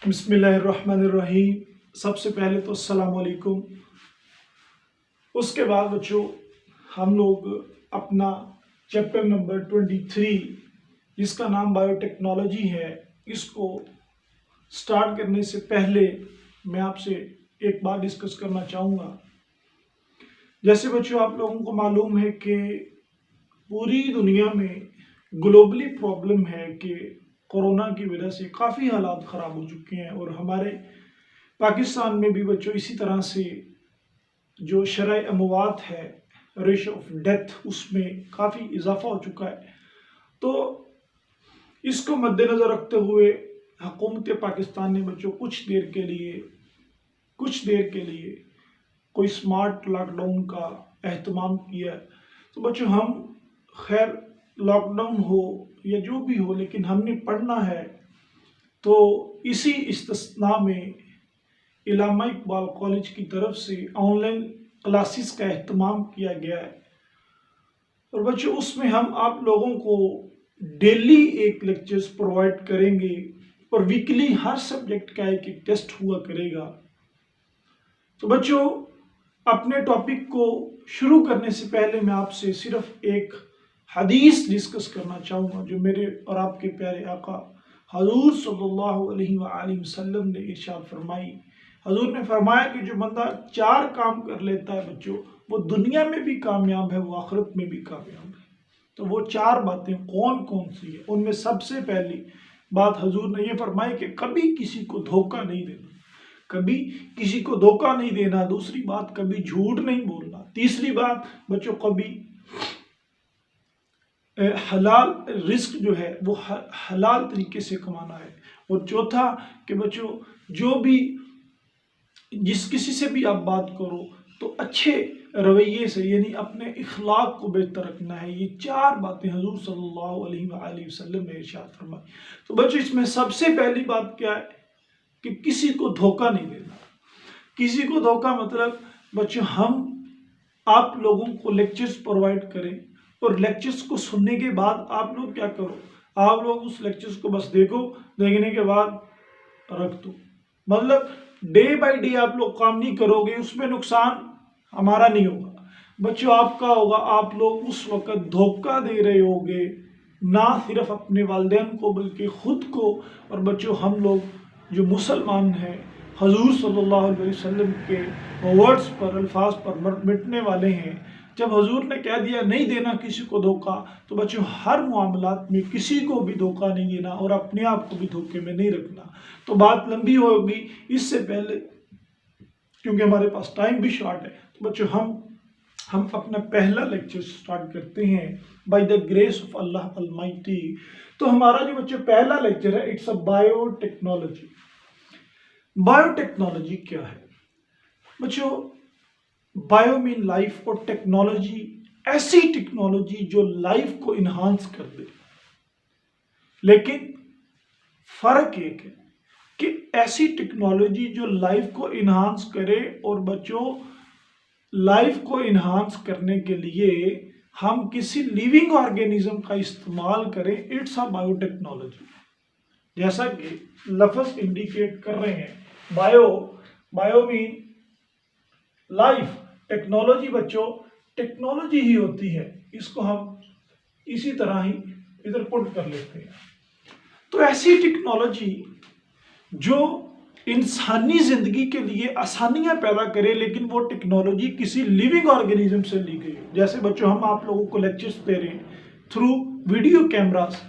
बिस्मिल्लाहिर्रहमानिर्रहीम। सबसे पहले तो अस्सलाम वालेकुम। उसके बाद बच्चों हम लोग अपना चैप्टर नंबर 23 जिसका नाम बायोटेक्नोलॉजी है, इसको स्टार्ट करने से पहले मैं आपसे एक बात डिस्कस करना चाहूँगा। जैसे बच्चों आप लोगों को मालूम है कि पूरी दुनिया में ग्लोबली प्रॉब्लम है कि कोरोना की वजह से काफ़ी हालात ख़राब हो चुके हैं और हमारे पाकिस्तान में भी बच्चों इसी तरह से जो शरह अमवात है, रेशो ऑफ डेथ, उसमें काफ़ी इजाफा हो चुका है। तो इसको मद्देनज़र रखते हुए हुकूमत पाकिस्तान ने बच्चों कुछ देर के लिए कोई स्मार्ट लॉकडाउन का एहतमाम किया। तो बच्चों हम खैर लॉकडाउन हो या जो भी हो, लेकिन हमने पढ़ना है, तो इसी इस्तिस्ना में इलामा इकबाल कॉलेज की तरफ से ऑनलाइन क्लासेस का एहतमाम किया गया है। और बच्चों उसमें हम आप लोगों को डेली एक लेक्चर्स प्रोवाइड करेंगे और वीकली हर सब्जेक्ट का एक एक टेस्ट हुआ करेगा। तो बच्चों अपने टॉपिक को शुरू करने से पहले मैं आपसे सिर्फ एक हदीस डिस्कस करना चाहूँगा जो मेरे और आपके प्यारे आका हजूर सल्लल्लाहु अलैहि वसल्लम ने इरशाद फरमाई। हजूर ने फरमाया कि जो बंदा 4 काम कर लेता है बच्चों, वो दुनिया में भी कामयाब है, वो आखिरत में भी कामयाब है। तो वो 4 बातें कौन कौन सी है? उनमें सबसे पहली बात हजूर ने ये फरमाई कि कभी किसी को धोखा नहीं देना, कभी किसी को धोखा नहीं देना। दूसरी बात, कभी झूठ नहीं बोलना। तीसरी बात बच्चों, कभी हलाल रिस्क जो है वो हलाल तरीके से कमाना है। और चौथा कि बच्चों जो भी जिस किसी से भी आप बात करो तो अच्छे रवैये से, यानी अपने इखलाक को बेहतर रखना है। ये 4 बातें हजूर सल्लल्लाहु अलैहि वसल्लम ने इरशाद फरमाई। तो बच्चों इसमें सबसे पहली बात क्या है कि किसी को धोखा नहीं देना। किसी को धोखा मतलब बच्चों हम आप लोगों को लेक्चर्स प्रोवाइड करें और लेक्चर्स को सुनने के बाद आप लोग क्या करो, आप लोग उस लेक्चर्स को बस देखो, देखने के बाद रख दो। मतलब डे बाय डे आप लोग काम नहीं करोगे, उसमें नुकसान हमारा नहीं होगा बच्चों, आपका होगा। आप लोग उस वक्त धोखा दे रहे होगे, ना सिर्फ अपने वालिदैन को बल्कि खुद को। और बच्चों हम लोग जो मुसलमान हैं हजूर सल्लल्लाहु अलैहि वसल्लम के वर्ड्स पर, अल्फाज पर मिटने वाले हैं। जब हजूर ने कह दिया नहीं देना किसी को धोखा, तो बच्चों हर मामलात में किसी को भी धोखा नहीं देना और अपने आप को भी धोखे में नहीं रखना। तो बात लंबी होगी, इससे पहले क्योंकि हमारे पास टाइम भी शॉर्ट है, तो बच्चों हम अपना पहला लेक्चर स्टार्ट करते हैं by the grace of Allah Almighty. तो हमारा जो बच्चों पहला लेक्चर है, इट्स अ बायोटेक्नोलॉजी। बायोटेक्नोलॉजी क्या है बच्चों? बायो मीन लाइफ और टेक्नोलॉजी ऐसी टेक्नोलॉजी जो लाइफ को इन्हांस कर दे। लेकिन फर्क एक है कि ऐसी टेक्नोलॉजी जो लाइफ को इन्हांस करे, और बच्चों लाइफ को इन्हांस करने के लिए हम किसी लिविंग ऑर्गेनिज्म का इस्तेमाल करें, इट्स अ बायोटेक्नोलॉजी। जैसा कि लफ्ज इंडिकेट कर रहे हैं, बायो मीन लाइफ, टेक्नोलॉजी बच्चों टेक्नोलॉजी ही होती है। इसको हम इसी तरह ही इधर पुट कर लेते हैं। तो ऐसी टेक्नोलॉजी जो इंसानी जिंदगी के लिए आसानियां पैदा करे, लेकिन वो टेक्नोलॉजी किसी लिविंग ऑर्गेनिज्म से ली गई हो। जैसे बच्चों हम आप लोगों को लेक्चर्स दे रहे हैं थ्रू वीडियो कैमरास,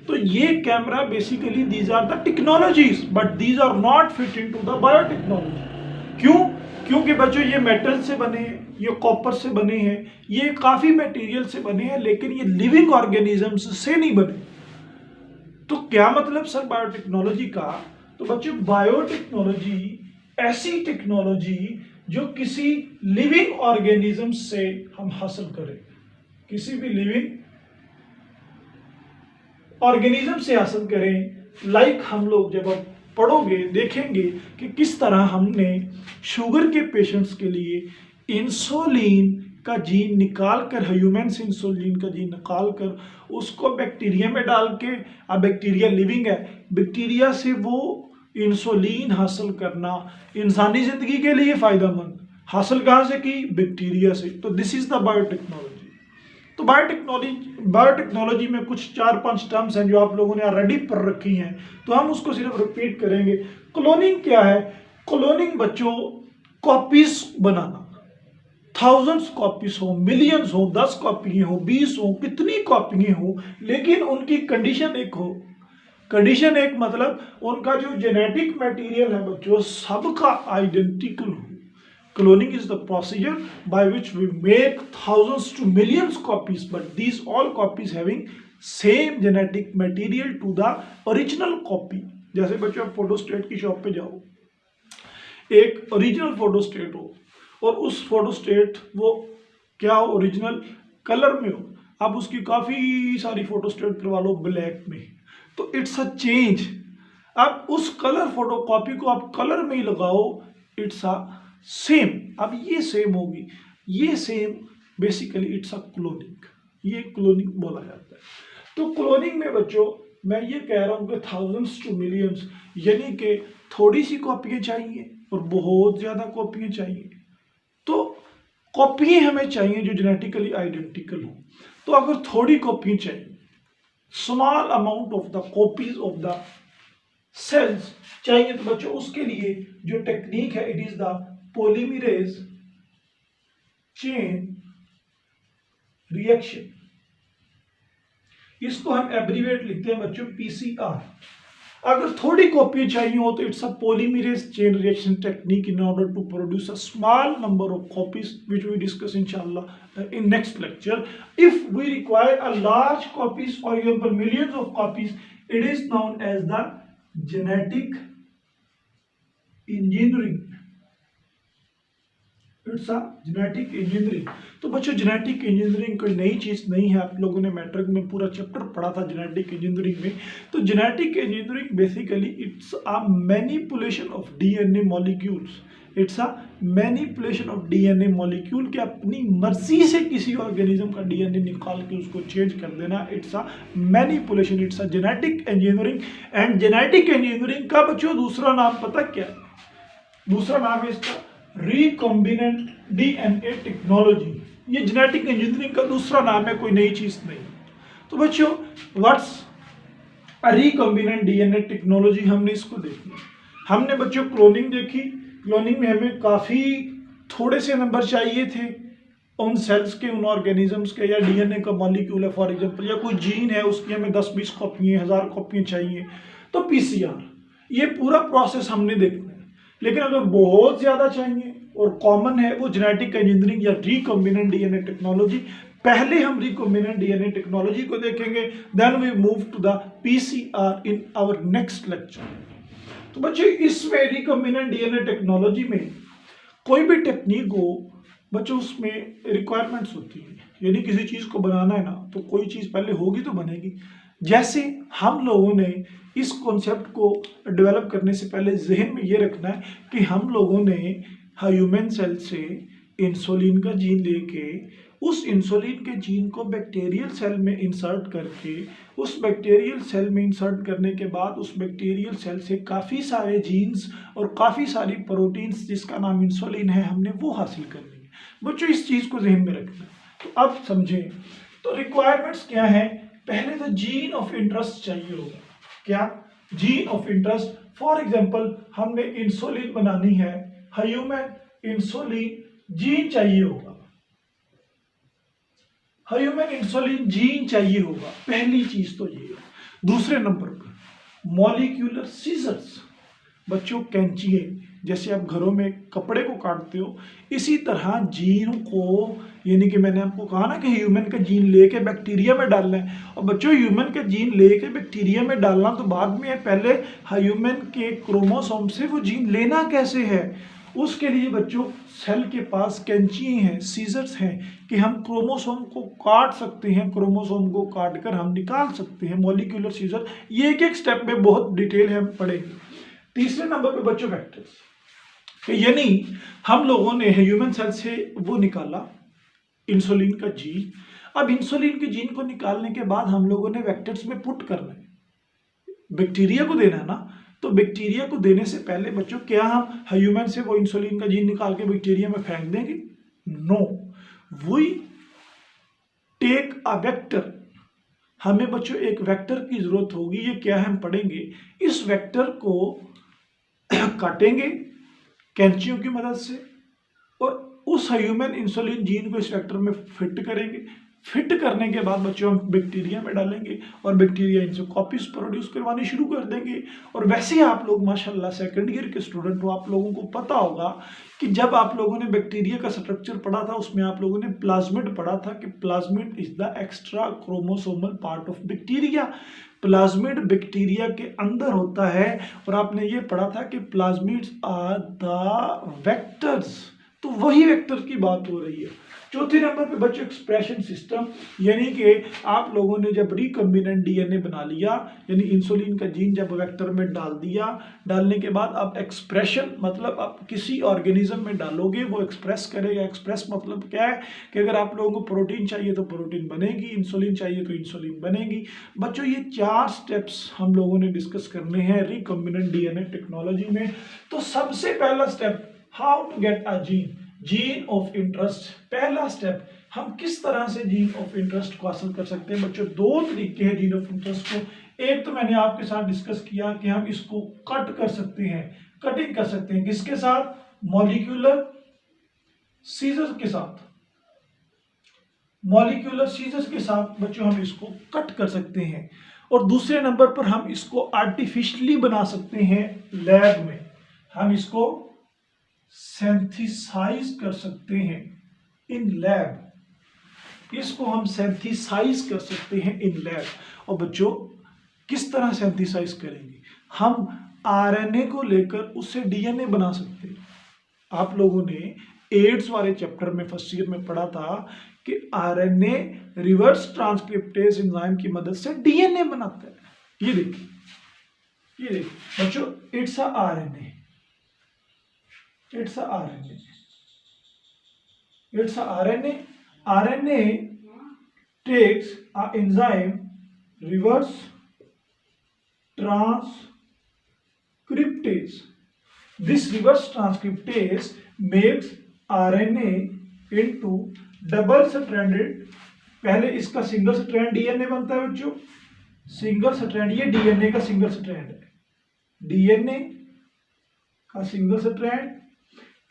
तो ये camera basically these are the technologies, but these are not fit into the biotechnology. क्यों? क्योंकि बच्चों ये मेटल से बने हैं, ये कॉपर से बने हैं, ये काफ़ी मटेरियल से बने हैं, लेकिन ये लिविंग ऑर्गेनिजम्स से नहीं बने। तो क्या मतलब सर बायोटेक्नोलॉजी का? तो बच्चों बायोटेक्नोलॉजी ऐसी टेक्नोलॉजी जो किसी लिविंग ऑर्गेनिज्म से हम हासिल करें, किसी भी लिविंग ऑर्गेनिज्म से हासिल करें। लाइक हम लोग जब आप पढ़ोगे देखेंगे कि किस तरह हमने शुगर के पेशेंट्स के लिए इंसुलिन का जीन निकाल कर, ह्यूमन से इंसुलिन का जीन निकाल कर उसको बैक्टीरिया में डाल के, अब बैक्टीरिया लिविंग है, बैक्टीरिया से वो इंसुलिन हासिल करना इंसानी जिंदगी के लिए फायदेमंद, हासिल कहाँ से की? बैक्टीरिया से। तो दिस इज द बायोटेक्नोलॉजी। तो बायोटेक्नोलॉजी में कुछ 4-5 टर्म्स हैं जो आप लोगों ने ऑलरेडी पढ़ रखी हैं, तो हम उसको सिर्फ रिपीट करेंगे। क्लोनिंग क्या है? क्लोनिंग बच्चों कॉपीज बनाना, थाउजेंड्स कॉपीज हो, मिलियंस हो, 10 कॉपियां हो, 20 हो, कितनी कॉपियां हो, लेकिन उनकी कंडीशन एक हो। कंडीशन एक मतलब उनका जो जेनेटिक मटेरियल है बच्चों सबका आइडेंटिकल हो। Cloning is the procedure by which we make thousands to millions copies, but these all copies having same genetic material to the original copy। जैसे बच्चों आप फोटोस्टेट की शॉप पे जाओ, एक ओरिजिनल फोटोस्टेट हो और उस फोटोस्टेट वो क्या हो, ओरिजिनल कलर में हो, आप उसकी काफ़ी सारी फोटोस्टेट करवा लो ब्लैक में, तो इट्स अ चेंज। अब उस कलर फोटो कॉपी को आप कलर में ही लगाओ, इट्स अ सेम। अब ये सेम होगी, ये same basically it's a cloning, ये क्लोनिंग बोला जाता है। तो क्लोनिंग में बच्चों मैं ये कह रहा हूँ कि थाउजेंड्स टू मिलियंस, यानी कि थोड़ी सी कॉपियाँ चाहिए और बहुत ज़्यादा कॉपियाँ चाहिए। तो कॉपियाँ हमें चाहिए जो जेनेटिकली आइडेंटिकल हो। तो अगर थोड़ी कॉपियाँ चाहिए, small amount of the copies of the cells चाहिए, तो बच्चों उसके लिए जो टेक्निक है it is the polymerase chain reaction. इसको हम एब्रीवेट लिखते हैं बच्चों पीसीआर। अगर थोड़ी कॉपी चाहिए हो तो it's a polymerase chain reaction technique in order to produce a small number of copies which we discuss इंशाल्लाह in next lecture. If we require a large copies for example millions of copies, it is known as the genetic engineering. It's a genetic engineering. तो बच्चों genetic engineering कोई नई चीज नहीं है, आप लोगों ने मैट्रिक में पूरा चैप्टर पढ़ा था जेनेटिक इंजीनियरिंग में। तो genetic engineering basically it's a manipulation of DNA molecules. It's a manipulation of DNA molecule के अपनी मर्जी से किसी ऑर्गेनिज्म का डीएनए निकाल के उसको चेंज कर देना, it's a manipulation, it's a genetic engineering. And genetic engineering का बच्चों दूसरा नाम पता क्या है? दूसरा नाम है इसका रिकॉम्बिनेंट डीएनए टेक्नोलॉजी। ये जेनेटिक इंजीनियरिंग का दूसरा नाम है, कोई नई चीज नहीं। तो बच्चों व्हाट्स रिकॉम्बिनेंट डीएनए टेक्नोलॉजी, हमने इसको देखी। हमने बच्चों क्लोनिंग देखी। क्लोनिंग में हमें काफी थोड़े से नंबर चाहिए थे उन सेल्स के, उन ऑर्गेनिजम्स के, या डीएनए का मॉलिक्यूल है फॉर एग्जांपल, या कोई जीन है उसकी हमें 10-20 कॉपियां, 1000 कॉपियां चाहिए, तो पीसीआर, ये पूरा प्रोसेस हमने देखना है। लेकिन अगर बहुत ज्यादा चाहिए और कॉमन है वो जेनेटिक इंजीनियरिंग या रिकॉम्बिनेंट डीएनए टेक्नोलॉजी। पहले हम रिकॉम्बिनेंट डीएनए टेक्नोलॉजी को देखेंगे, then we move to the PCR in our next lecture. तो बच्चों इसमें रिकॉम्बिनेंट डीएनए टेक्नोलॉजी में कोई भी टेक्निक हो बच्चों उसमें रिक्वायरमेंट्स होती है, यानी किसी चीज को बनाना है ना तो कोई चीज पहले होगी तो बनेगी। जैसे हम लोगों ने इस कॉन्सेप्ट को डेवलप करने से पहले जहन में ये रखना है कि हम लोगों ने ह्यूमन सेल से इंसुलिन का जीन लेके उस इंसुलिन के जीन को बैक्टीरियल सेल में इंसर्ट करके, उस बैक्टीरियल सेल में इंसर्ट करने के बाद उस बैक्टीरियल सेल से काफ़ी सारे जीन्स और काफ़ी सारी प्रोटीन्स जिसका नाम इंसुलिन है हमने वो हासिल करनी है। बच्चों इस चीज़ को जहन में रखना है। तो अब समझें तो रिक्वायरमेंट्स क्या है। पहले तो जीन ऑफ इंटरेस्ट चाहिए होगा। क्या? Gene of interest. For example हमने इंसुलिन बनानी है, ह्यूमन इंसुलिन जीन चाहिए होगा, ह्यूमन इंसुलिन जीन चाहिए होगा, पहली चीज तो ये है। दूसरे नंबर पर मॉलिक्यूलर सीजर्स। बच्चों कैंची, जैसे आप घरों में कपड़े को काटते हो इसी तरह जीन को, यानी कि मैंने आपको कहा ना कि ह्यूमन का जीन लेके बैक्टीरिया में डालना है, और बच्चों ह्यूमन का जीन लेके बैक्टीरिया में डालना तो बाद में है, पहले ह्यूमन के क्रोमोसोम से वो जीन लेना कैसे है, उसके लिए बच्चों सेल के पास कैंची हैं, सीजर्स हैं कि हम क्रोमोसोम को काट सकते हैं, क्रोमोसोम को काट कर हम निकाल सकते हैं, मॉलिक्यूलर सीजर। ये एक एक स्टेप में बहुत डिटेल है हम पढ़ेंगे। तीसरे नंबर पे बच्चों वेक्टर्स, यानी हम लोगों ने ह्यूमन सेल से वो निकाला इंसुलिन का जीन। अब इंसुलिन के जीन को निकालने के बाद हम लोगों ने वेक्टर्स में पुट करना है, बैक्टीरिया को देना है ना, तो बैक्टीरिया को देने से पहले बच्चों क्या हम ह्यूमन से वो इंसुलिन का जीन निकाल के बैक्टीरिया में फेंक देंगे? No, we take a vector. हमें बच्चों एक वेक्टर की जरूरत होगी। ये क्या है हम पढ़ेंगे। इस वेक्टर को काटेंगे कैंचियों की मदद से और उस ह्यूमन इंसुलिन जीन को इस वेक्टर में फिट करेंगे। फिट करने के बाद बच्चों हम बैक्टीरिया में डालेंगे और बैक्टीरिया इनसे कॉपीज प्रोड्यूस करवानी शुरू कर देंगे। और वैसे ही आप लोग माशाल्लाह सेकंड ईयर के स्टूडेंट हो, आप लोगों को पता होगा कि जब आप लोगों ने बैक्टीरिया का स्ट्रक्चर पढ़ा था उसमें आप लोगों ने प्लाज्मिड पढ़ा था कि plasmid is the extra chromosomal part of bacteria. Plasmid bacteria के अंदर होता है और आपने ये पढ़ा था कि प्लाज्मिड्स आर द वेक्टर्स। तो वही वेक्टर की बात हो रही है। चौथे नंबर पे बच्चों एक्सप्रेशन सिस्टम, यानी कि आप लोगों ने जब रिकम्बिनेंट डीएनए बना लिया, यानी इंसुलिन का जीन जब वेक्टर में डाल दिया, डालने के बाद अब एक्सप्रेशन मतलब आप किसी ऑर्गेनिज्म में डालोगे वो एक्सप्रेस करेगा। एक्सप्रेस मतलब क्या है कि अगर आप लोगों को प्रोटीन चाहिए तो प्रोटीन बनेगी, इंसुलिन चाहिए तो इंसुलिन बनेगी। बच्चों ये 4 स्टेप्स हम लोगों ने डिस्कस करने हैं रिकम्बिनेंट डीएनए टेक्नोलॉजी में। तो सबसे पहला step, how to get a gene of interest. पहला स्टेप, हम किस तरह से जीन ऑफ इंटरेस्ट को हासिल कर सकते हैं। बच्चों 2 तरीके हैं जीन ऑफ इंटरेस्ट को। एक तो मैंने आपके साथ डिस्कस किया कि हम इसको कट कर सकते हैं, कटिंग कर सकते हैं। किसके साथ? मॉलिक्यूलर सीजर्स के साथ। मॉलिक्यूलर सीजर्स के साथ बच्चों हम इसको कट कर सकते हैं। और दूसरे नंबर पर हम इसको आर्टिफिशियली बना सकते हैं लैब में। हम इसको सिंथेसाइज कर सकते हैं इन लैब। इसको हम सिंथेसाइज कर सकते हैं इन लैब। और बच्चों किस तरह सिंथेसाइज करेंगे? हम आरएनए को लेकर उससे डीएनए बना सकते हैं। आप लोगों ने एड्स वाले चैप्टर में फर्स्ट ईयर में पढ़ा था कि आरएनए रिवर्स ट्रांसक्रिप्टेज एंजाइम की मदद से डीएनए बनाता है। ये देखिए, ये देखिए बच्चों, it's a RNA, it's a RNA, it's a RNA. RNA takes a enzyme reverse transcriptase. This reverse transcriptase makes RNA into double stranded। पहले इसका सिंगल स्ट्रैंड डीएनए बनता है बच्चों, सिंगल स्ट्रैंड, ये डीएनए का सिंगल स्ट्रैंड है, DNA का single strand.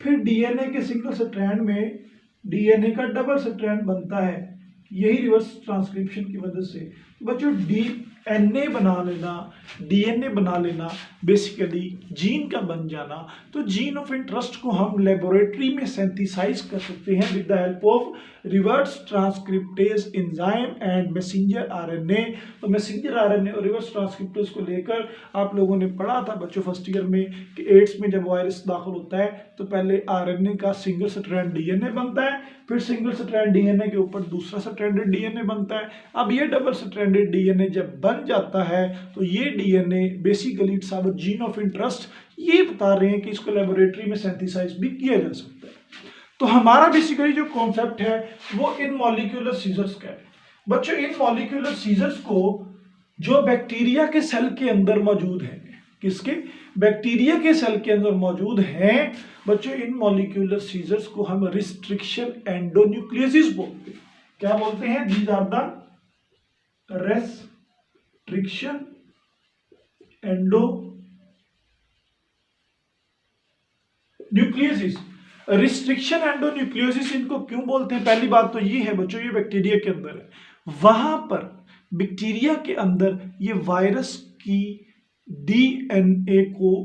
फिर डीएनए के सिंगल स्ट्रैंड में डीएनए का डबल स्ट्रैंड बनता है, यही रिवर्स ट्रांसक्रिप्शन की वजह से। बच्चों डीएनए बना लेना, डीएनए बना लेना बेसिकली जीन का बन जाना। तो जीन ऑफ इंटरेस्ट को हम लेबोरेटरी में सिंथेसाइज कर सकते हैं with the help of reverse transcriptase enzyme and messenger RNA. तो मैसेंजर आरएनए और रिवर्स ट्रांसक्रिप्टेज को लेकर आप लोगों ने पढ़ा था बच्चों फर्स्ट ईयर में कि एड्स में जब वायरस दाखिल होता है तो पहले आरएनए का सिंगल स्ट्रैंड डीएनए बनता है, फिर सिंगल स्ट्रैंड डीएनए के ऊपर दूसरा स्ट्रैंडेड डीएनए बनता है। अब ये डबल स्ट्रैंडेड डीएनए जब बन जाता है तो ये DNA basically it's our gene of interest. ये बता रहे हैं कि इसको लेबोरेटरी में सिंथेसाइज भी किया जा सकता है। तो हमारा बेसिकली जो कॉन्सेप्ट है वो इन मॉलिक्यूलर सीजर्स का है। बच्चों इन मॉलिक्यूलर सीजर्स को जो बैक्टीरिया के सेल के अंदर मौजूद है, किसके? बैक्टीरिया के सेल के अंदर मौजूद हैं बच्चों, इन मॉलिक्यूलर सीजर्स को हम रिस्ट्रिक्शन एंडोन्यूक्लियोसिस बोलते हैं। क्या बोलते हैं? These are the restriction endonucleases. Restriction endonucleases इनको क्यों बोलते हैं? पहली बात तो ये है बच्चों, ये बैक्टीरिया के अंदर है, वहां पर बैक्टीरिया के अंदर ये वायरस की डीएनए को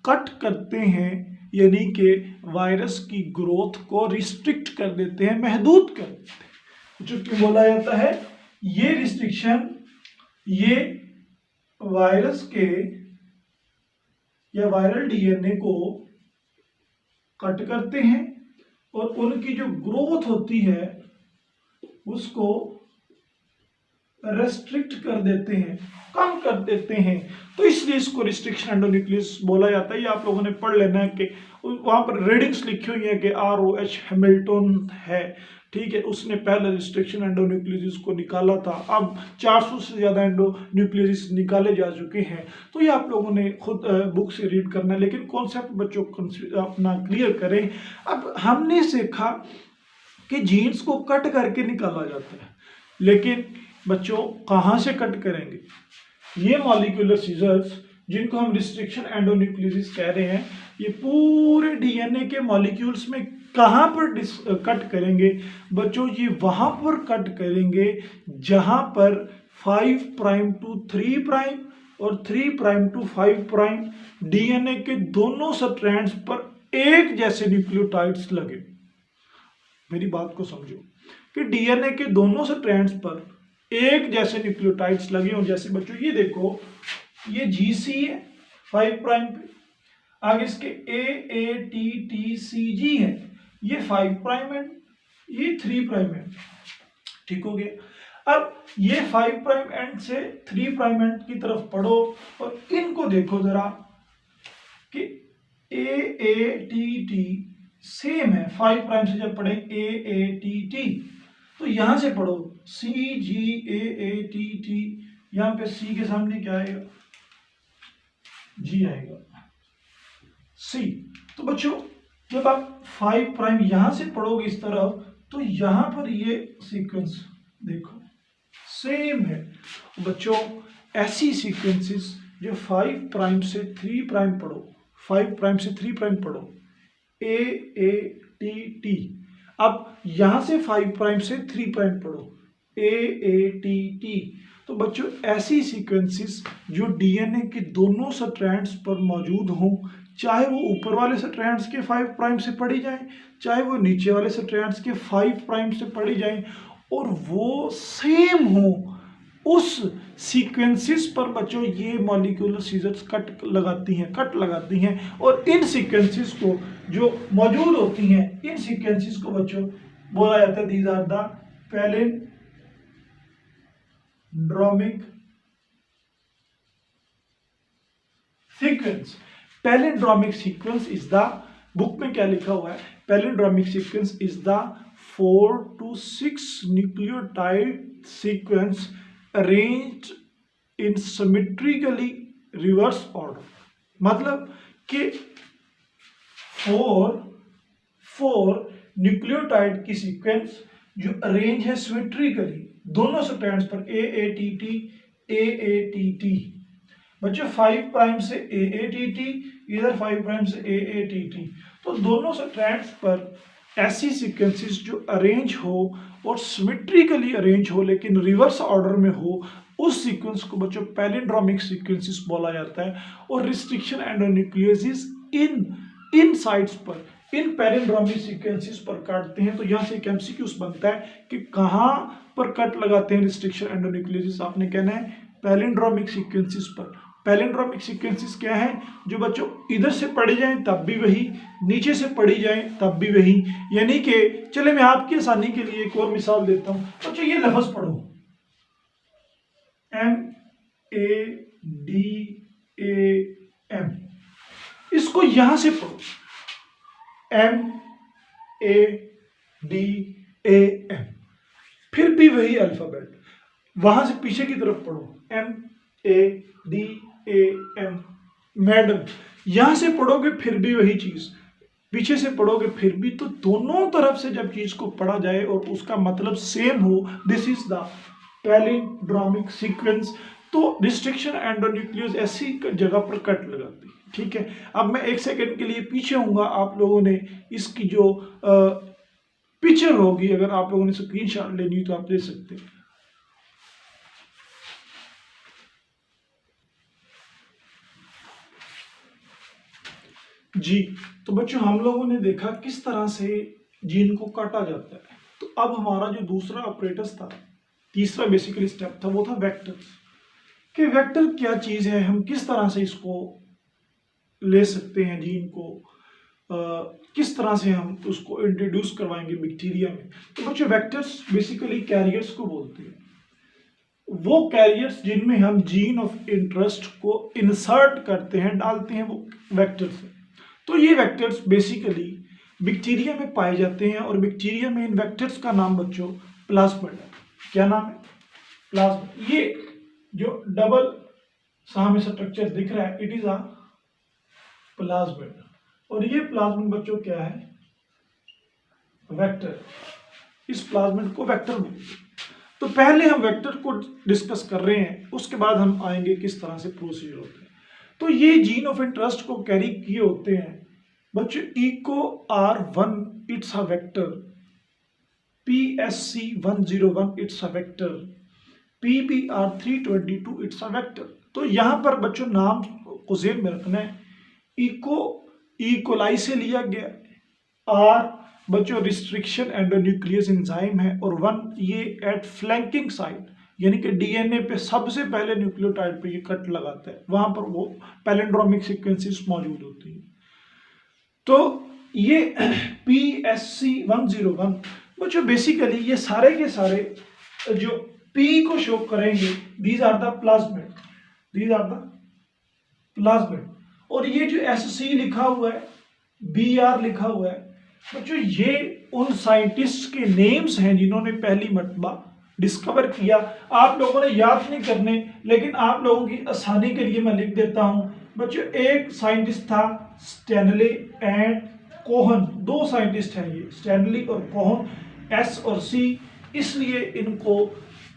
कट करते हैं, यानी कि वायरस की ग्रोथ को रिस्ट्रिक्ट कर देते हैं, महदूद कर देते हैं। जो क्यों बोला जाता है? ये रिस्ट्रिक्शन ये वायरस के या वायरल डीएनए को कट करते हैं और उनकी जो ग्रोथ होती है उसको रेस्ट्रिक्ट कर देते हैं, कम कर देते हैं। तो इसलिए इसको रिस्ट्रिक्शन एंडोन्यूक्लियस बोला जाता है। ये आप लोगों ने पढ़ लेना है कि वहां पर रीडिंग्स लिखी हुई है कि ROH हैमिल्टन है, ठीक है, उसने पहले रिस्ट्रिक्शन एंडोन्यूक्लियोसिस को निकाला था, अब 400 से ज़्यादा एंडोन्यूक्लियोसिस निकाले जा चुके हैं। तो ये आप लोगों ने खुद बुक से रीड करना है, लेकिन कॉन्सेप्ट बच्चों अपना क्लियर करें। अब हमने सीखा कि जीन्स को कट करके निकाला जाता है, लेकिन बच्चों कहाँ से कट करेंगे? ये मॉलिक्यूलर सीजर्स जिनको हम रिस्ट्रिक्शन एंडोन्यूक्लियोसिस कह रहे हैं, ये पूरे डीएनए के मॉलिक्यूल्स में कहाँ पर कट करेंगे बच्चों? ये वहां पर कट करेंगे जहां पर 5 प्राइम टू 3 प्राइम और 3 प्राइम टू 5 प्राइम डीएनए के दोनों स्ट्रैंड्स पर एक जैसे न्यूक्लियोटाइड्स लगे। मेरी बात को समझो कि डीएनए के दोनों स्ट्रैंड्स पर एक जैसे न्यूक्लियोटाइड्स लगे हों। जैसे बच्चों ये देखो, ये GC है 5 प्राइम पे, आगे इसके AATTCG है, ये 5 प्राइम है, ये 3 प्राइम है। ठीक हो गया। अब ये 5 प्राइम एंड से 3 प्राइम एंड की तरफ पढ़ो और इनको देखो जरा कि AATT सेम है। 5 प्राइम से जब पढ़े AATT, तो यहां से पढ़ो CGAATT, यहां पे C के सामने क्या आएगा? G आएगा, C। तो बच्चों जब आप 5 प्राइम यहां से पढ़ोगे इस तरफ, तो यहां पर ये सीक्वेंस देखो सेम है। बच्चों ऐसी सीक्वेंसेस जो 5 प्राइम से 3 प्राइम पढ़ो, 5 प्राइम से 3 प्राइम पढ़ो, AATT। अब यहां से 5 प्राइम से 3 प्राइम पढ़ो, AATT। तो बच्चों ऐसी सीक्वेंसेस जो डीएनए के दोनों स्ट्रैंड्स पर मौजूद हों, चाहे वो ऊपर वाले स्ट्रैंड्स के 5 प्राइम से पढ़ी जाएं, चाहे वो नीचे वाले स्ट्रैंड्स के 5 प्राइम से पढ़ी जाएं, और वो सेम हो, उस सीक्वेंसेस पर बच्चों ये मॉलिक्यूलर सीजर्स कट लगाती हैं। और इन सीक्वेंसेस को जो मौजूद होती हैं, इन सीक्वेंसेस को बच्चों बोला जाता है these are the palindromic sequence. Palindromic sequence is the, book में क्या लिखा हुआ है? Palindromic sequence is the 4 to 6 nucleotide sequence arranged in symmetrically reverse order। मतलब कि 4 न्यूक्लियोटाइड की सीक्वेंस जो अरेंज है सिमेट्रिकली दोनों स्ट्रैंड्स पर, AATT। बच्चों 5 प्राइम से AATT, इधर 5 प्राइम से AATT। तो दोनों स्ट्रैंड्स पर ऐसी सीक्वेंसेस जो अरेंज हो और सिमेट्रिकली अरेंज हो लेकिन रिवर्स ऑर्डर में हो, उस सीक्वेंस को बच्चों पैलिंड्रोमिक सीक्वेंसेस बोला जाता है। और रिस्ट्रिक्शन एंडोन्यूक्लियोसिस इन साइट्स पर, इन पैलिंड्रोमिक सीक्वेंसेस पर काटते हैं। तो यहाँ से एक MCQ बनता है कि कहाँ पर कट लगाते हैं रिस्ट्रिक्शन एंडोन्यूक्लियोसिस? आपने कहना है पैलिंड्रोमिक सीक्वेंसेस पर। पैलिंड्रोमिक सीक्वेंसेस क्या है? जो बच्चों इधर से पढ़ी जाएं तब भी वही, नीचे से पढ़ी जाएं तब भी वही। यानी कि चले मैं आपकी आसानी के लिए एक और मिसाल देता हूं। बच्चों ये लफ्ज पढ़ो, MADAM, इसको यहां से पढ़ो MADAM, फिर भी वही अल्फाबेट। वहां से पीछे की तरफ पढ़ो MADAM, मैडम। यहां से पढ़ोगे फिर भी वही चीज, पीछे से पढ़ोगे फिर भी। तो दोनों तरफ से जब चीज को पढ़ा जाए और उसका मतलब सेम हो, this is the palindromic sequence. तो रिस्ट्रिक्शन एंडोन्यूक्लियोस ऐसी जगह पर कट लगाती है। ठीक है, अब मैं 1 सेकेंड के लिए पीछे हूँगा, आप लोगों ने इसकी जो पिक्चर होगी, अगर आप लोगों ने स्क्रीनशॉट लेनी हो तो आप ले सकते हैं। जी, तो बच्चों हम लोगों ने देखा किस तरह से जीन को काटा जाता है। तो अब हमारा जो दूसरा ऑपरेटर्स था, तीसरा बेसिकली स्टेप था, वो था वेक्टर्स। कि वेक्टर क्या चीज है, हम किस तरह से इसको ले सकते हैं, जीन को किस तरह से हम उसको इंट्रोड्यूस करवाएंगे बैक्टीरिया में। तो बच्चों वेक्टर्स बेसिकली कैरियर्स को बोलते हैं, वो कैरियर्स जिनमें हम जीन ऑफ इंटरेस्ट को इंसर्ट करते हैं, डालते हैं, वो वेक्टर्स हैं। तो ये वेक्टर्स बेसिकली बैक्टीरिया में पाए जाते हैं और बैक्टीरिया में इन वेक्टर्स का नाम बच्चों प्लाज्मिड है। क्या नाम है? प्लाज्मिड। ये जो डबल सा हमें स्ट्रक्चर दिख रहा है, इट इज अ प्लाज्मिड। और ये प्लाज्मिड बच्चों क्या है? वेक्टर। इस प्लाज्मिड को वेक्टर बोलते हैं। तो पहले हम वेक्टर को डिस्कस कर रहे हैं, उसके बाद हम आएंगे किस तरह से प्रोसीजर होते हैं। तो ये जीन ऑफ इंटरेस्ट को कैरी किए होते हैं बच्चों। Eco R1 it's a vector, PSC101 it's a vector, PBR322 it's a vector. तो यहां पर बच्चों नाम को जेन में रखना है। इको इकोलाई से लिया गया, R बच्चों रिस्ट्रिक्शन एंडोन्यूक्लियस एंजाइम है, और 1 ये एट फ्लैंकिंग साइट, यानी कि डीएनए पे सबसे पहले न्यूक्लियोटाइड पे ये कट लगाता है, वहां पर वो पैलिंड्रोमिक सीक्वेंसेस मौजूद होती हैं। तो ये PSC101 बच्चों बेसिकली ये सारे के सारे जो P को शो करेंगे, these are the plasmid, these are the plasmid. और ये जो SC लिखा हुआ है, BR लिखा हुआ है बच्चों, ये उन साइंटिस्ट के नेम्स हैं जिन्होंने पहली मर्तबा डिस्कवर किया। आप लोगों ने याद नहीं करने, लेकिन आप लोगों की आसानी के लिए मैं लिख देता हूं बच्चों। एक साइंटिस्ट था स्टैनली एंड कोहन, दो साइंटिस्ट हैं ये, स्टैनली और कोहन, S और C, इसलिए इनको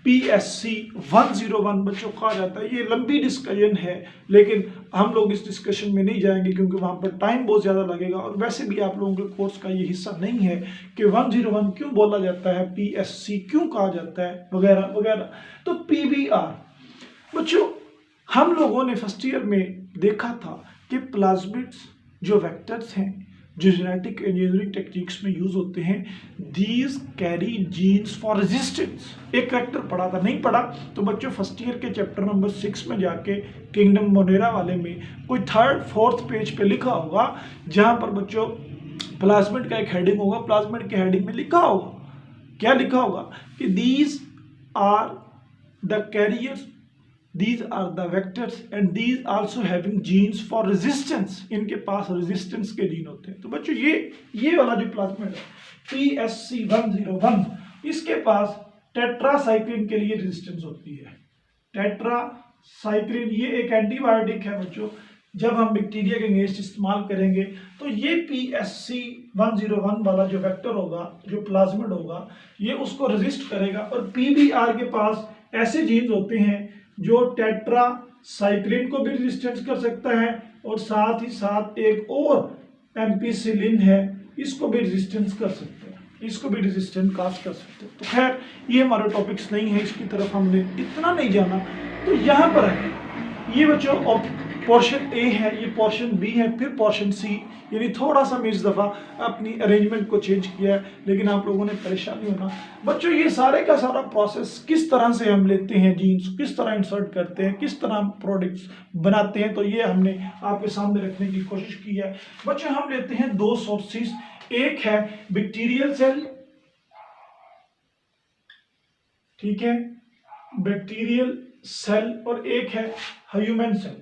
PSC101 बच्चों कहा जाता है। ये लंबी डिस्कशन है, लेकिन हम लोग इस डिस्कशन में नहीं जाएंगे क्योंकि वहां पर टाइम बहुत ज़्यादा लगेगा, और वैसे भी आप लोगों के कोर्स का ये हिस्सा नहीं है कि 101 क्यों बोला जाता है, PSC क्यों कहा जाता है, वगैरह वगैरह। तो PBR बच्चों, हम लोगों ने फर्स्ट ईयर में देखा था कि प्लाज्मिड्स जो वेक्टर्स हैं, जो जेनेटिक इंजीनियरिंग टेक्निक्स में यूज होते हैं, these carry genes for resistance. एक करेक्टर पढ़ा था, नहीं पढ़ा तो बच्चों फर्स्ट ईयर के चैप्टर नंबर 6 में जाके किंगडम मोनेरा वाले में कोई 3rd 4th पेज पे लिखा होगा, जहां पर बच्चों प्लाज्मिड का एक हेडिंग होगा। प्लाज्मिड के हेडिंग में लिखा होगा, क्या लिखा होगा कि these are the carriers, these are the vectors and these also having genes for resistance। इनके पास रेजिस्टेंस के जीन होते हैं। तो बच्चों ये वाला जो प्लाज्मिड है PSC101, इसके पास टेट्रासाइक्लिन के लिए रेजिस्टेंस होती है। टेट्रासाइक्लिन ये एक एंटीबायोटिक है बच्चों, जब हम बैक्टीरिया के अगेंस्ट इस्तेमाल करेंगे तो ये PSC101 वाला जो वेक्टर होगा, जो प्लाज्मिड होगा, ये उसको रेजिस्ट करेगा। और PBR के पास ऐसे जीन्स होते हैं जो टेट्रासाइक्लिन को भी रेजिस्टेंस कर सकता है, और साथ ही साथ एक और एम्पिसिलिन है, इसको भी रेजिस्टेंस कर सकते हैं, इसको भी रेजिस्टेंट कास्ट कर सकते हैं। तो खैर ये हमारे टॉपिक्स नहीं है, इसकी तरफ हमने इतना नहीं जाना। तो यहाँ पर है ये बच्चों पोर्शन ए है, ये पोर्शन बी है, फिर पोर्शन सी, यानी थोड़ा सा मैं इस दफ़ा अपनी अरेंजमेंट को चेंज किया है, लेकिन आप लोगों ने परेशानी होना बच्चों। ये सारे का सारा प्रोसेस किस तरह से हम लेते हैं जीन्स, किस तरह इंसर्ट करते हैं, किस तरह प्रोडक्ट्स बनाते हैं, तो ये हमने आपके सामने रखने की कोशिश की है बच्चों। हम लेते हैं दो सोर्सेस, एक है बैक्टीरियल सेल, ठीक है, बैक्टीरियल सेल, और एक है ह्यूमन सेल।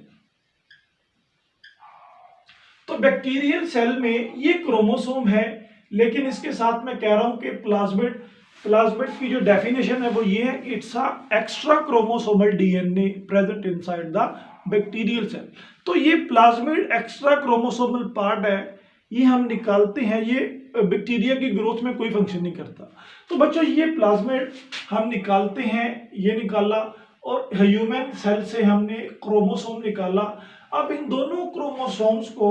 तो बैक्टीरियल सेल में ये क्रोमोसोम है, लेकिन इसके साथ मैं कह रहा हूं कि प्लाज्मिड की जो डेफिनेशन है वो ये है कि it's a extra chromosomal DNA present inside the bacterial cell. तो ये प्लाज्मिड एक्स्ट्रा क्रोमोसोमल पार्ट है, ये हम निकालते हैं, ये बैक्टीरिया की ग्रोथ में कोई फंक्शन नहीं करता। तो बच्चों ये प्लाज्मिड हम निकालते हैं, ये निकाला, और ह्यूमन सेल से हमने क्रोमोसोम निकाला। अब इन दोनों क्रोमोसोम्स को,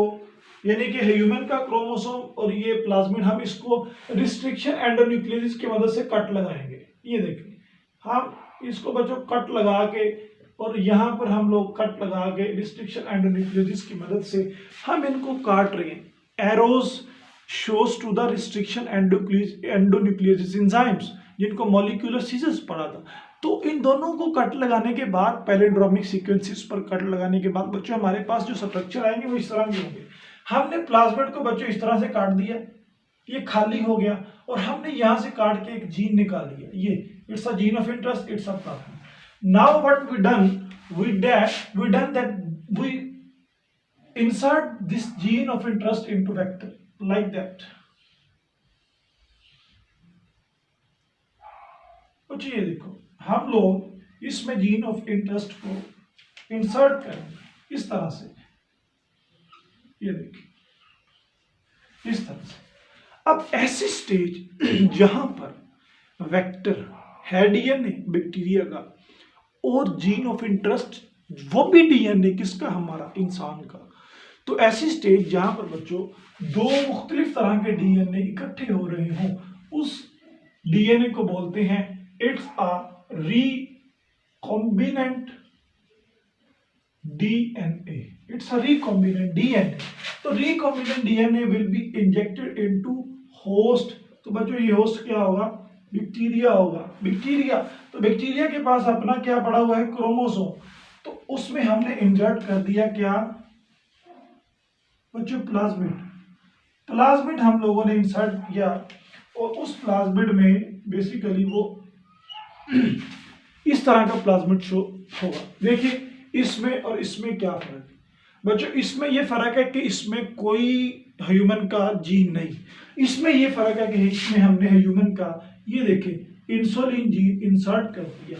यानी कि ह्यूमन का क्रोमोसोम और ये प्लाज्मिड, हम इसको रिस्ट्रिक्शन एंडोन्यूक्लियस की मदद से कट लगाएंगे। ये देखिए, हम इसको बच्चों कट लगा के, और यहाँ पर हम लोग कट लगा के रिस्ट्रिक्शन एंडोन्यूक्लियस की मदद से हम इनको काट रहे हैं। Arrows shows to the restriction endonuclease enzymes, जिनको मॉलिक्यूलर सीजर्स पढ़ा था। तो इन दोनों को कट लगाने के बाद, पैलिंड्रोमिक सीक्वेंसेस पर कट लगाने के बाद बच्चों हमारे पास जो स्ट्रक्चर आएंगे वो इस तरह के होंगे। हमने प्लाज्मिड को बच्चों इस तरह से काट दिया, ये खाली हो गया, और हमने यहां से काट के एक जीन निकाल लिया, ये it's a gene of interest, it's a plasmid. Now what we done that we insert this gene of interest into vector like that, कुछ ये देखो, हम लोग इसमें जीन ऑफ इंटरेस्ट को इंसर्ट करेंगे इस तरह से, ये देखिए इस तरह से। अब ऐसी स्टेज जहां पर वेक्टर है डीएनए बैक्टीरिया का और जीन ऑफ इंटरेस्ट वो भी डीएनए किसका, हमारा इंसान का। तो ऐसी स्टेज जहां पर बच्चों दो मुख्तलिफ तरह के डीएनए इकट्ठे हो रहे हों, उस डीएनए को बोलते हैं it's a recombinant DNA. It's a recombinant DNA. तो recombinant DNA will be injected into host. तो बच्चों ये होस्ट क्या होगा, बैक्टीरिया होगा। बैक्टीरिया, तो बैक्टीरिया के पास अपना क्या पड़ा हुआ है, क्रोमोसोम। तो उसमें हमने इंसर्ट कर दिया क्या बच्चों, प्लाज्मिड। प्लाज्मिड हम लोगों ने इंसर्ट किया और उस प्लाज्मिड में बेसिकली वो इस तरह का प्लाज्मिड शो होगा। देखिए इसमें और इसमें क्या फर्क है बच्चों, इसमें ये फर्क है कि इसमें कोई ह्यूमन का जीन नहीं, इसमें ये फर्क है कि इसमें हमने ह्यूमन का, ये देखिए इंसुलिन जीन इंसर्ट कर दिया।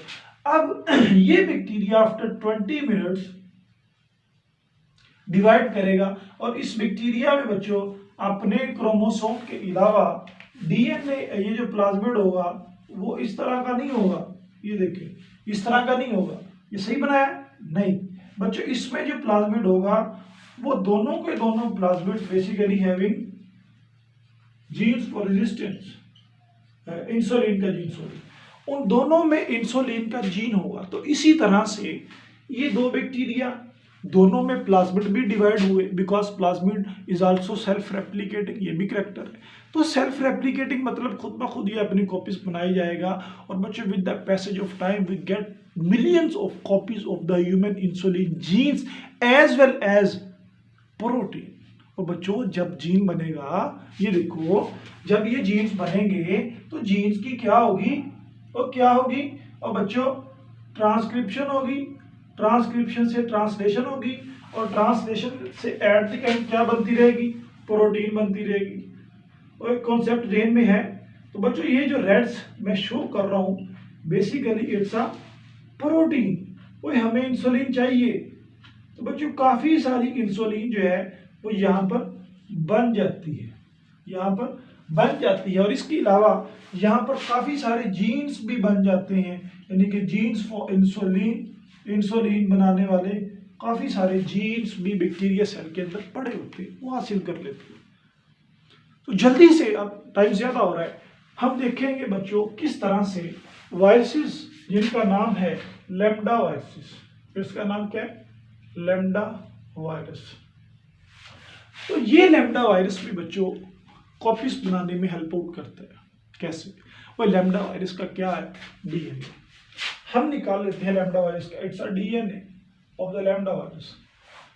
अब ये बैक्टीरिया आफ्टर 20 मिनट्स डिवाइड करेगा और इस बैक्टीरिया में बच्चों अपने क्रोमोसोम के अलावा डीएनए, ये जो प्लाज्मिड होगा वो इस तरह का नहीं होगा, ये देखिए इस तरह का नहीं होगा। ये सही बनाया नहीं बच्चों, इसमें जो प्लाज्मिड होगा वो दोनों के दोनों plasmid basically having genes for resistance, insulin का जीन, सॉरी, उन दोनों में इंसुलिन का जीन होगा। तो इसी तरह से ये दो बैक्टीरिया दोनों में प्लाज्मिड भी डिवाइड हुए, because plasmid is also self replicating, ये भी करेक्टर है। तो सेल्फ रेप्लिकेटिंग मतलब खुद ब खुद ये अपनी कॉपीज बनाई जाएगा। और बच्चों with the passage of time we get millions of copies of the human insulin genes as well as protein. और बच्चों जब जीन बनेगा, ये देखो जब ये जीन्स बनेंगे तो जीन्स की क्या होगी और क्या होगी, और बच्चों ट्रांसक्रिप्शन होगी, ट्रांसक्रिप्शन से ट्रांसलेशन होगी और ट्रांसलेशन से एट द एंड क्या बनती रहेगी, प्रोटीन बनती रहेगी। और एक कॉन्सेप्ट जेन में है। तो बच्चों ये जो रेड्स मैं शो कर रहा हूं बेसिकली इट्स अ प्रोटीन। वो हमें इंसुलिन चाहिए, तो बच्चों काफी सारी इंसुलिन जो है वो यहाँ पर बन जाती है, यहाँ पर बन जाती है। और इसके अलावा यहाँ पर काफी सारे जीन्स भी बन जाते हैं, यानी कि जीन्स फॉर इंसुलिन, इंसुलिन बनाने वाले काफी सारे जीन्स भी बैक्टीरिया सेल के अंदर पड़े होते हैं, वो हासिल कर लेते हैं। तो जल्दी से, अब टाइम ज्यादा हो रहा है, हम देखेंगे बच्चों किस तरह से वायरसेस जिनका नाम है लैम्डा वायरसेस, इसका नाम क्या है, लैम्डा वायरस। तो ये लैम्डा वायरस भी बच्चों कॉपीज बनाने में हेल्प आउट करता है। कैसे, वो लैम्डा वायरस का क्या है, डीएनए हम निकाल लेते हैं लैम्डा वायरस का, it's a DNA of the lambda virus.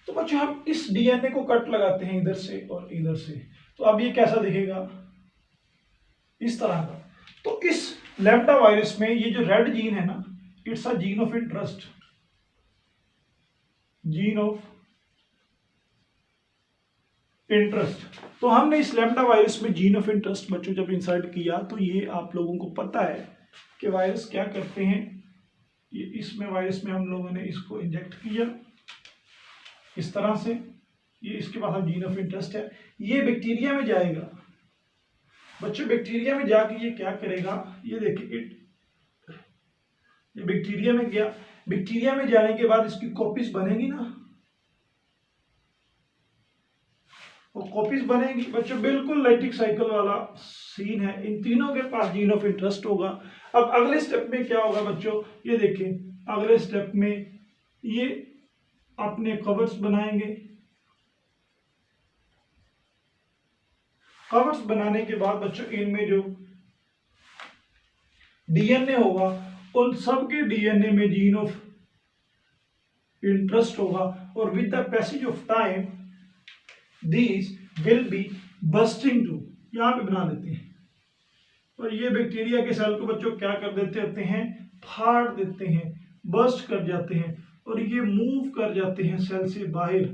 तो बच्चों हम इस डीएनए को कट लगाते हैं इधर से और इधर से, तो अब ये कैसा दिखेगा, इस तरह का। तो इस लैम्डा वायरस में ये जो रेड जीन है ना, it's a gene of interest, gene of interest. तो हमने इस लैम्डा वायरस में जीन ऑफ इंटरेस्ट बच्चों जब इंसर्ट किया, तो ये आप लोगों को पता है कि वायरस क्या करते हैं। ये इसमें वायरस में हम लोगों ने इसको इंजेक्ट किया इस तरह से, ये इसके पास अब जीन ऑफ इंटरेस्ट है, ये बैक्टीरिया में जाएगा बच्चों। बैक्टीरिया में जाके ये क्या करेगा, ये देखिए ये बैक्टीरिया में गया, बैक्टीरिया में जाने के बाद इसकी कॉपीज बनेगी ना, वो कॉपीज बनेगी बच्चों, बिल्कुल लैक्टिक साइकिल वाला सीन है। इन तीनों के पास जीन ऑफ इंटरेस्ट होगा। अब अगले स्टेप में क्या होगा बच्चों, ये देखें अगले स्टेप में ये अपने कवर्स बनाएंगे। कवर्स बनाने के बाद बच्चों इनमें जो डीएनए होगा उन सब के डीएनए में जीन ऑफ इंटरेस्ट होगा। और with the passage of time these will be bursting to, यहां पे बना देते हैं। और ये बैक्टीरिया के सेल को बच्चों क्या कर देते हैं, फाड़ देते हैं, बर्स्ट कर जाते हैं और ये मूव कर जाते हैं सेल से बाहर।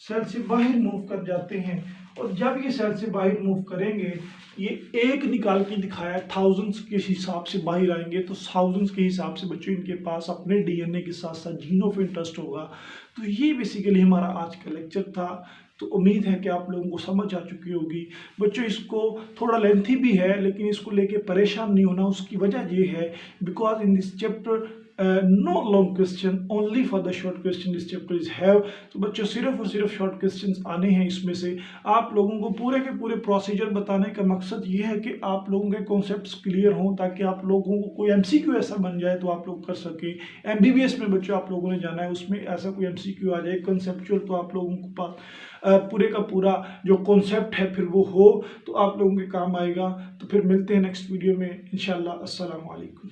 सेल से बाहर मूव कर जाते हैं। और जब ये सेल से बाहर मूव करेंगे, ये एक निकाल के दिखाया, थाउजेंड्स के हिसाब से बाहर आएंगे, तो थाउजेंड्स के हिसाब से बच्चों इनके पास अपने डीएनए के साथ साथ जीन ऑफ इंटरेस्ट होगा। तो ये बेसिकली हमारा आज का लेक्चर था। तो उम्मीद है कि आप लोगों को समझ आ चुकी होगी। बच्चों इसको थोड़ा लेंथी भी है, लेकिन इसको लेके परेशान नहीं होना। उसकी वजह ये है because in this chapter no long question, only for the short question this chapter is have. तो बच्चों सिर्फ और सिर्फ शॉर्ट क्वेश्चंस आने हैं इसमें से। आप लोगों को पूरे के पूरे प्रोसीजर बताने का मकसद ये है कि आप लोगों के कॉन्सेप्ट्स क्लियर हों, ताकि आप लोगों को कोई एमसीक्यू ऐसा बन जाए तो आप लोग कर सके। एमबीबीएस में बच्चों आप लोगों ने जाना है, उसमें ऐसा कोई एमसीक्यू आ जाए कंसेप्चुअल, तो आप लोगों के पास पूरे का पूरा जो कॉन्सेप्ट है फिर वो हो, तो आप लोगों के काम आएगा। तो फिर मिलते हैं नेक्स्ट वीडियो में इंशाल्लाह। अस्सलाम वालेकुम।